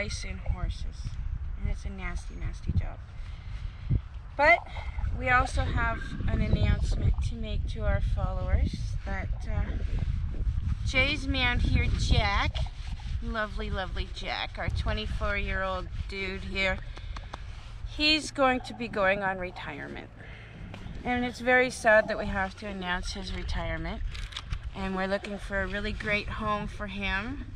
lice in horses, and it's a nasty, nasty job. But we also have an announcement to make to our followers that Jay's man here, Jack, lovely, lovely Jack, our 24-year-old dude here, he's going to be going on retirement. And it's very sad that we have to announce his retirement. And we're looking for a really great home for him.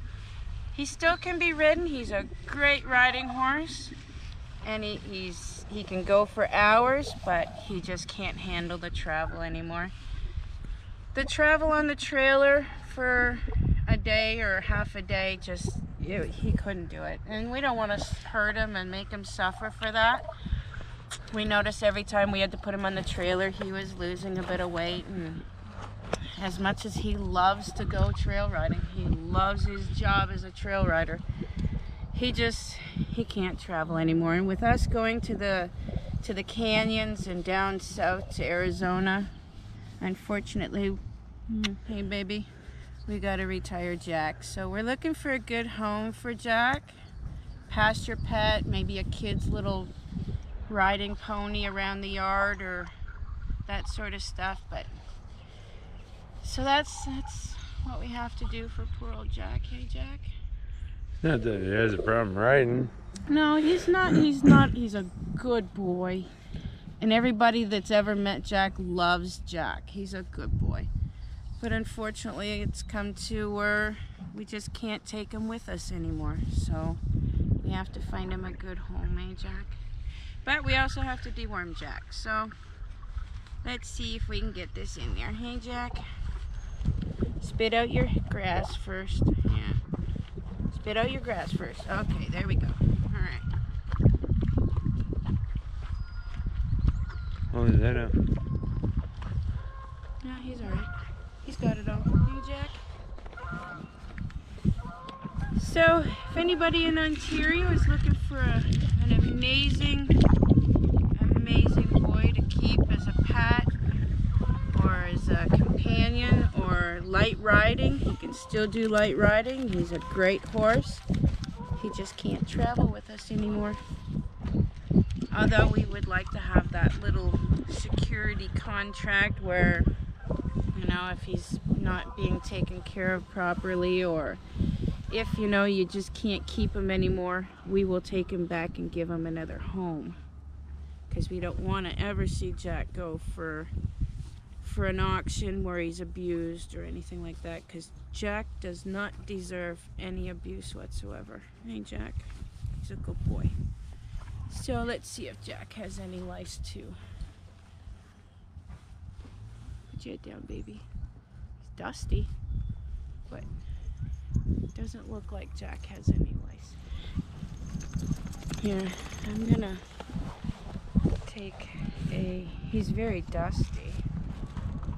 He still can be ridden. He's a great riding horse. And he can go for hours, but he just can't handle the travel anymore. The travel on the trailer for a day or half a day, he couldn't do it. And we don't want to hurt him and make him suffer for that. We noticed every time we had to put him on the trailer, he was losing a bit of weight. And as much as he loves to go trail riding, he loves his job as a trail rider, he can't travel anymore. And with us going to the canyons and down south to Arizona, unfortunately, hey baby, we gotta retire Jack. So we're looking for a good home for Jack, pasture pet, maybe a kid's little riding pony around the yard or that sort of stuff. But so that's what we have to do for poor old Jack. Hey Jack? Not that he has a problem riding. No, he's not. He's a good boy. And everybody that's ever met Jack loves Jack. He's a good boy. But unfortunately, it's come to where we just can't take him with us anymore. So we have to find him a good home, eh, Jack? But we also have to deworm Jack. So let's see if we can get this in there. Hey, Jack? Spit out your grass first. Yeah. Spit out your grass first. Okay, there we go. All right. Oh, is that a... No, he's all right. He's got it all. Hey, Jack? So, if anybody in Ontario is looking for an amazing boy to keep as a pet or as a companion or light riding, he can still do light riding. He's a great horse. He just can't travel with us anymore. Although we would like to have that little security contract where, you know, if he's not being taken care of properly, or if, you know, you just can't keep him anymore, we will take him back and give him another home. Because we don't want to ever see Jack go for an auction where he's abused or anything like that, because Jack does not deserve any abuse whatsoever. Hey, Jack? He's a good boy. So let's see if Jack has any lice too. Put your head down, baby. He's dusty, but it doesn't look like Jack has any lice. Here, I'm gonna take he's very dusty.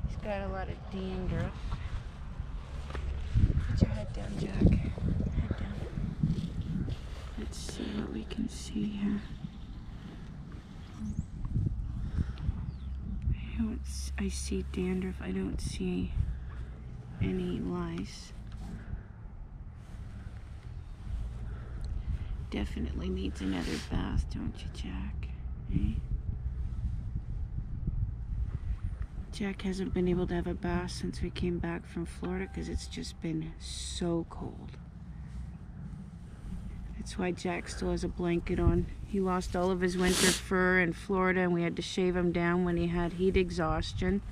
He's got a lot of dandruff. Put your head down, Jack. Head down. Let's see what we can see here. I see dandruff. I don't see any lice. Definitely needs another bath, don't you, Jack? Eh? Jack hasn't been able to have a bath since we came back from Florida because it's just been so cold. That's why Jack still has a blanket on. He lost all of his winter fur in Florida, and we had to shave him down when he had heat exhaustion.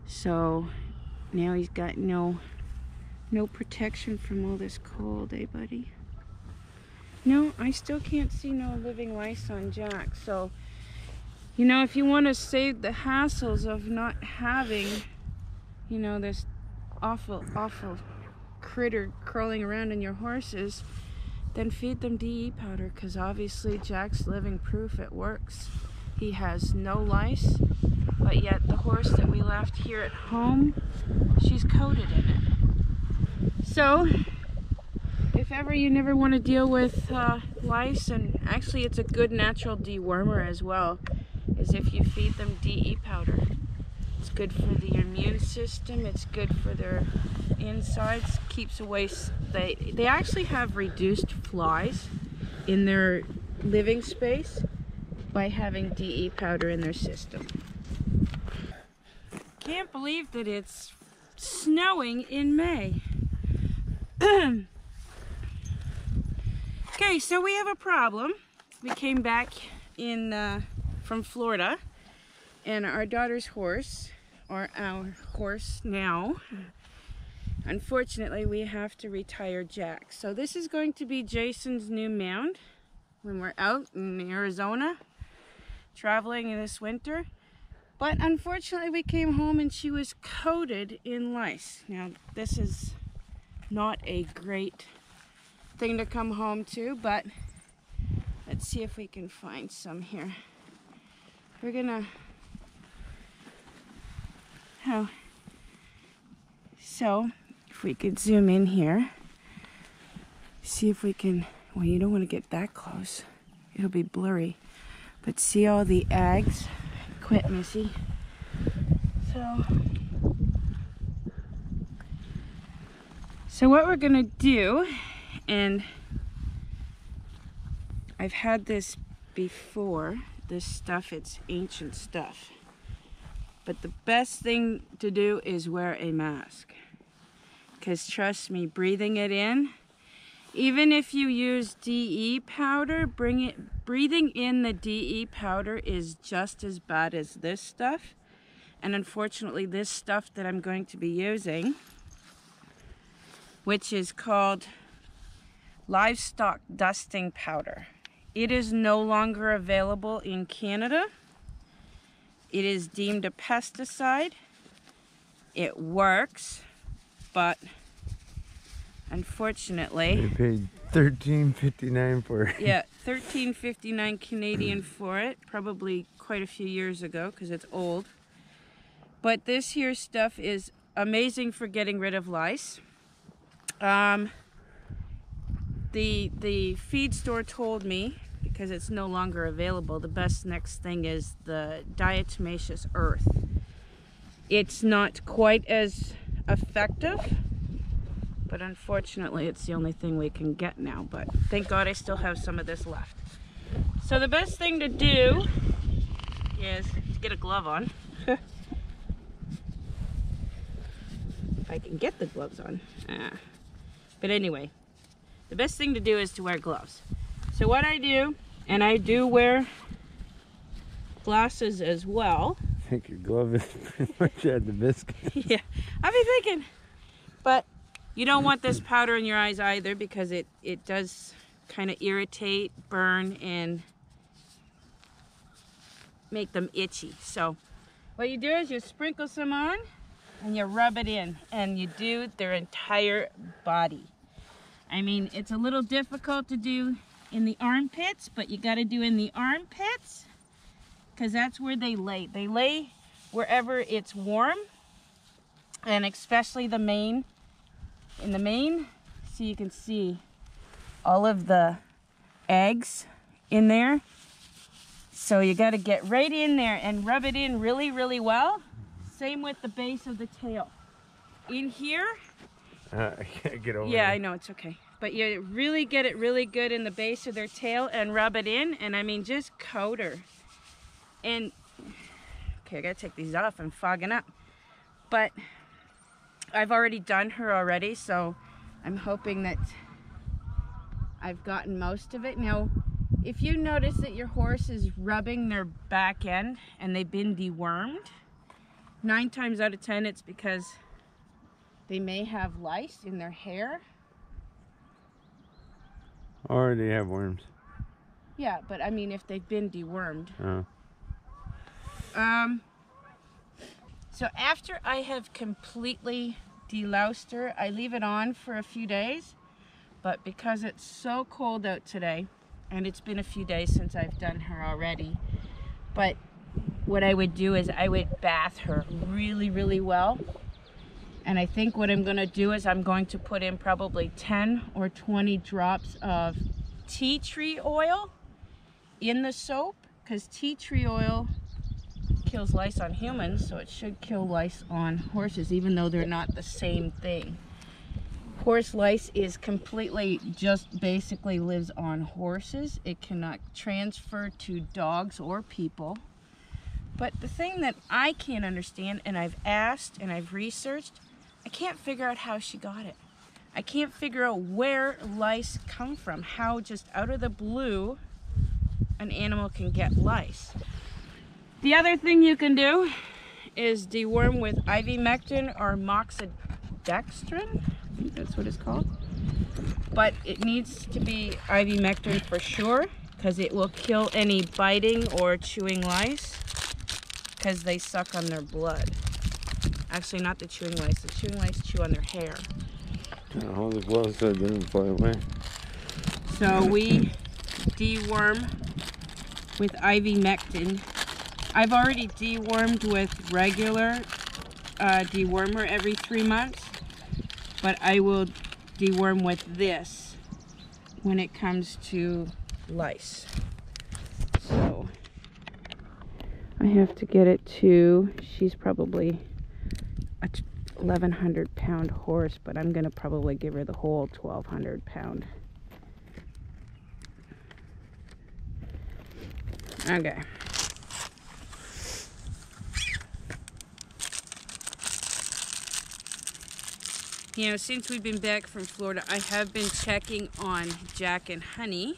So now he's got no protection from all this cold, eh, buddy? No, I still can't see no living lice on Jack. So, you know, if you want to save the hassles of not having, you know, this awful critter crawling around in your horses, then feed them DE powder, because obviously Jack's living proof it works. He has no lice, but yet the horse that we left here at home, she's coated in it. So, if ever you never want to deal with lice, and actually it's a good natural dewormer as well, is if you feed them DE powder. It's good for the immune system, it's good for their insides, keeps away, they actually have reduced flies in their living space by having DE powder in their system. Can't believe that it's snowing in May. Okay, so we have a problem. We came back from Florida, and our daughter's horse, or our horse now, unfortunately we have to retire Jack. So this is going to be Jason's new mound when we're out in Arizona traveling this winter. But unfortunately we came home and she was coated in lice. Now this is not a great thing to come home to, but let's see if we can find some here. We're gonna, so if we could zoom in here, see if we can, well, you don't want to get that close, it'll be blurry, but see all the eggs. Quit, Missy. So what we're gonna do, and I've had this before, this stuff, it's ancient stuff, but the best thing to do is wear a mask, because trust me, breathing it in, even if you use DE powder, breathing in the DE powder is just as bad as this stuff. And unfortunately this stuff that I'm going to be using, which is called livestock dusting powder, it is no longer available in Canada. It is deemed a pesticide. It works, but unfortunately, they paid $13.59 for it. Yeah, $13.59 Canadian for it, probably quite a few years ago because it's old. But this here stuff is amazing for getting rid of lice. The feed store told me, because it's no longer available, the best next thing is the diatomaceous earth. It's not quite as effective, but unfortunately it's the only thing we can get now. But thank God I still have some of this left. So the best thing to do is to get a glove on. If I can get the gloves on. But anyway, the best thing to do is to wear gloves. So what I do, and I do wear glasses as well. I think your glove is pretty much at the biscuit. Yeah, I've been thinking. But you don't want this powder in your eyes either, because it does kind of irritate, burn, and make them itchy. So what you do is you sprinkle some on and you rub it in, and you do their entire body. I mean, it's a little difficult to do in the armpits, but you got to do in the armpits because that's where they lay. They lay wherever it's warm, and especially the mane. In the mane, so you can see all of the eggs in there. So you got to get right in there and rub it in really, really well. Same with the base of the tail. In here. I can't get over Yeah, it. I know, it's okay. But you really get it really good in the base of their tail and rub it in. And I mean, just coat her. And, okay, I got to take these off. I'm fogging up. But I've already done her already, so I'm hoping that I've gotten most of it. Now, if you notice that your horse is rubbing their back end and they've been dewormed, 9 times out of 10 it's because they may have lice in their hair. Or they have worms. Yeah, but I mean if they've been dewormed. Oh. So after I have completely deloused her, I leave it on for a few days. But because it's so cold out today, and it's been a few days since I've done her already, but what I would do is I would bath her really, really well. And I think what I'm going to do is I'm going to put in probably 10 or 20 drops of tea tree oil in the soap, because tea tree oil kills lice on humans, so it should kill lice on horses, even though they're not the same thing. Horse lice is completely just basically lives on horses. It cannot transfer to dogs or people. But the thing that I can't understand, and I've asked and I've researched, I can't figure out how she got it. I can't figure out where lice come from, how just out of the blue an animal can get lice. The other thing you can do is deworm with ivermectin or moxidectin. I think that's what it's called. But it needs to be ivermectin for sure, because it will kill any biting or chewing lice, because they suck on their blood. Actually, not the chewing lice. The chewing lice chew on their hair. Hold it close so it doesn't fly away. So we deworm with ivermectin. I've already dewormed with regular dewormer every 3 months, but I will deworm with this when it comes to lice. So I have to get it to, she's probably a 1,100 pound horse, but I'm gonna probably give her the whole 1,200 pound. Okay. You know, since we've been back from Florida, I have been checking on Jack and Honey,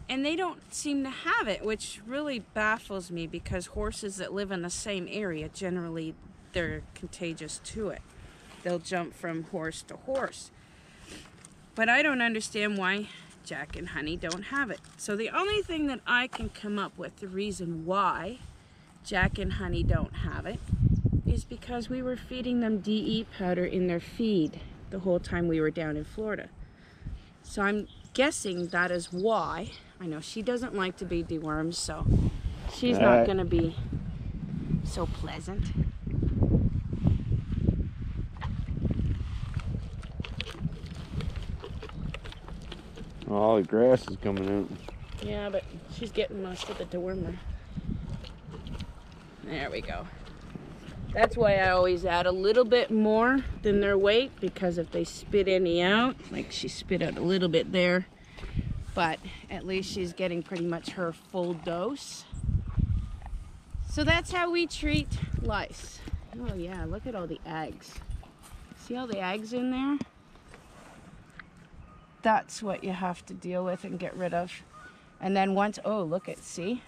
and they don't seem to have it, which really baffles me, because horses that live in the same area, generally they're contagious to it. They'll jump from horse to horse. But I don't understand why Jack and Honey don't have it. So the only thing that I can come up with, the reason why Jack and Honey don't have it, is because we were feeding them DE powder in their feed the whole time we were down in Florida. So I'm guessing that is why. I know she doesn't like to be dewormed, so she's not going to be so pleasant. All the grass is coming out. Yeah, but she's getting most of the dewormer. There we go. That's why I always add a little bit more than their weight, because if they spit any out, like she spit out a little bit there, but at least she's getting pretty much her full dose. So that's how we treat lice. Oh yeah, look at all the eggs. See all the eggs in there? That's what you have to deal with and get rid of. And then once, oh look at, see?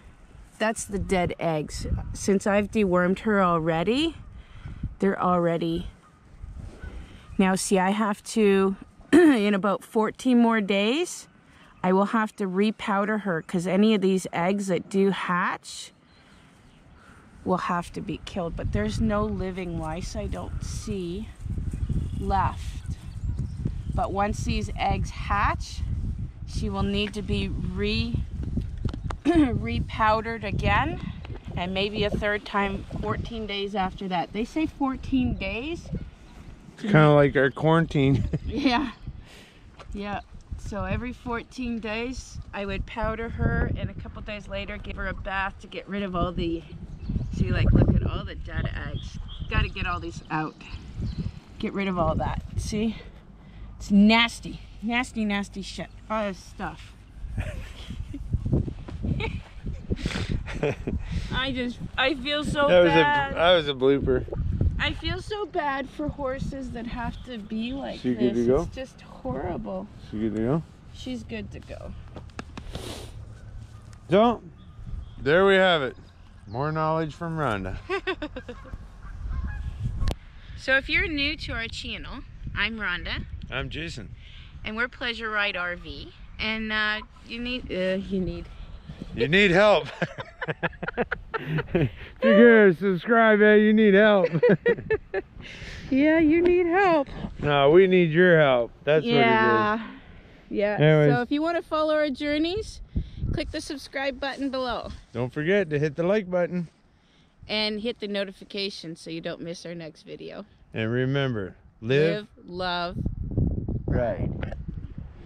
That's the dead eggs. Since I've dewormed her already, they're already... Now see, I have to, in about 14 more days, I will have to repowder her, because any of these eggs that do hatch will have to be killed. But there's no living lice I don't see left. But once these eggs hatch, she will need to be repowdered again, and maybe a third time 14 days after that. They say 14 days. It's kind of like our quarantine. Yeah. Yeah. So every 14 days I would powder her, and a couple days later give her a bath to get rid of all the, see, like, look at all the dead eggs. Got to get all these out. Get rid of all that. See? It's nasty. Nasty, nasty shit. All this stuff. I feel so bad. That was a blooper. I feel so bad for horses that have to be like She this. good to go? It's just horrible. She good to go? She's good to go. So, there we have it. More knowledge from Rhonda. So if you're new to our channel, I'm Rhonda. I'm Jason. And we're Pleasure Ride RV. And you need help. If you're gonna subscribe, you need help. Yeah, you need help. No, we need your help. That's what it is. Yeah. Anyways. So if you want to follow our journeys, click the subscribe button below. Don't forget to hit the like button. And hit the notification so you don't miss our next video. And remember, live, love, ride.